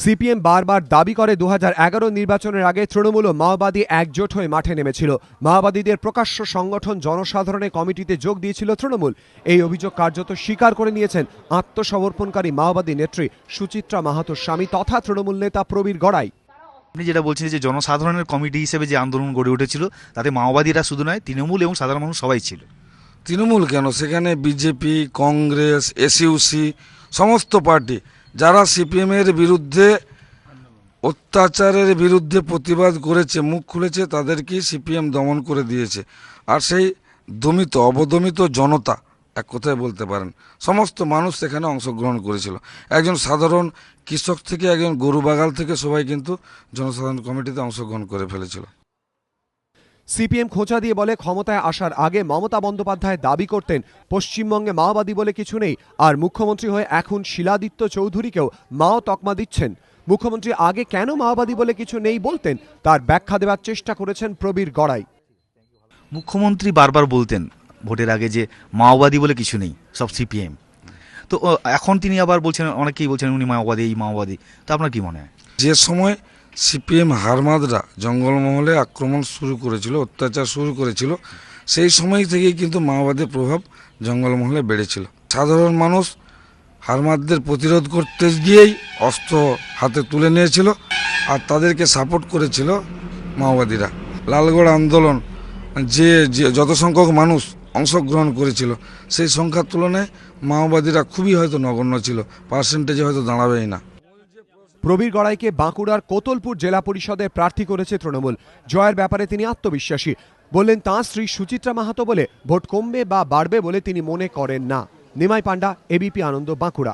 CPM বারবার দাবি করে 2011 নির্বাচনের আগে তৃণমূল ও মাওবাদী একজোট হয়ে মাঠে নেমেছিল। মাওবাদীদের প্রকাশ্য সংগঠন জনসাধারণের কমিটিতে যোগ দিয়েছিল তৃণমূল। এই অভিযোগ কার্যত স্বীকার করে নিয়েছেন আত্মসমর্পণকারী মাওবাদী নেত্রী সুচিত্রা মাহাতোর স্বামী তথা তৃণমূল নেতা প্রবীর গড়াই। আপনি যেটা বলছেন যে জনসাধারণের কমিটি হিসেবে যে আন্দোলন গড়ে উঠেছিল তাতে মাওবাদীরা শুধু নয়, তৃণমূল এবং সাধারণ মানুষ সবাই ছিল। তৃণমূল কেন, সেখানে বিজেপি, কংগ্রেস, এসইউসি সমস্ত পার্টি যারা সিপিএমের বিরুদ্ধে অত্যাচারের বিরুদ্ধে প্রতিবাদ করেছে, মুখ খুলেছে, তাদেরকেই সিপিএম দমন করে দিয়েছে। আর সেই দমিত অবদমিত জনতা, এক কথায় বলতে পারেন সমস্ত মানুষ সেখানে অংশগ্রহণ করেছিল। একজন সাধারণ কৃষক থেকে একজন গরু বাগাল থেকে সবাই কিন্তু জনসাধারণ কমিটিতে অংশগ্রহণ করে ফেলেছিল। সিপিএম খোঁচা দিয়ে বলে, ক্ষমতায় আসার আগে মমতা বন্দ্যোপাধ্যায় দাবি করতেন পশ্চিমবঙ্গে মাওবাদী বলে কিছু নেই, আর মুখ্যমন্ত্রী হয়ে এখন শিলাদিত্য চৌধুরীকেও মাও তকমা দিচ্ছেন। মুখ্যমন্ত্রী আগে কেন মাওবাদী বলে কিছু নেই বলতেন, তার ব্যাখ্যা দেওয়ার চেষ্টা করেছেন প্রবীর গড়াই। মুখ্যমন্ত্রী বারবার বলতেন ভোটের আগে যে মাওবাদী বলে কিছু নেই, সব সিপিএম। তো এখন তিনি আবার বলছেন, অনেকেই বলছেন উনি মাওবাদী, এই মাওবাদী। তো আপনার কি মনে হয়? যে সময় সিপিএম হারমাদরা জঙ্গলমহলে আক্রমণ শুরু করেছিল, অত্যাচার শুরু করেছিল, সেই সময় থেকেই কিন্তু মাওবাদীর প্রভাব জঙ্গলমহলে বেড়েছিল। সাধারণ মানুষ হারমাদদের প্রতিরোধ করতে গিয়েই অস্ত্র হাতে তুলে নিয়েছিল, আর তাদেরকে সাপোর্ট করেছিল মাওবাদীরা। লালগড় আন্দোলন যে যত সংখ্যক মানুষ অংশগ্রহণ করেছিল, সেই সংখ্যার তুলনায় মাওবাদীরা খুবই হয়তো নগণ্য ছিল, পার্সেন্টেজে হয়তো দাঁড়াবেই না। প্রবীর গড়াইকে বাঁকুড়ার কোতলপুর জেলা পরিষদের প্রার্থী করেছে তৃণমূল। জয়ের ব্যাপারে তিনি আত্মবিশ্বাসী। বললেন তাঁর স্ত্রী সুচিত্রা মাহাতো বলে ভোট কমবে বা বাড়বে বলে তিনি মনে করেন না। নিমাই পান্ডা, এবিপি আনন্দ, বাঁকুড়া।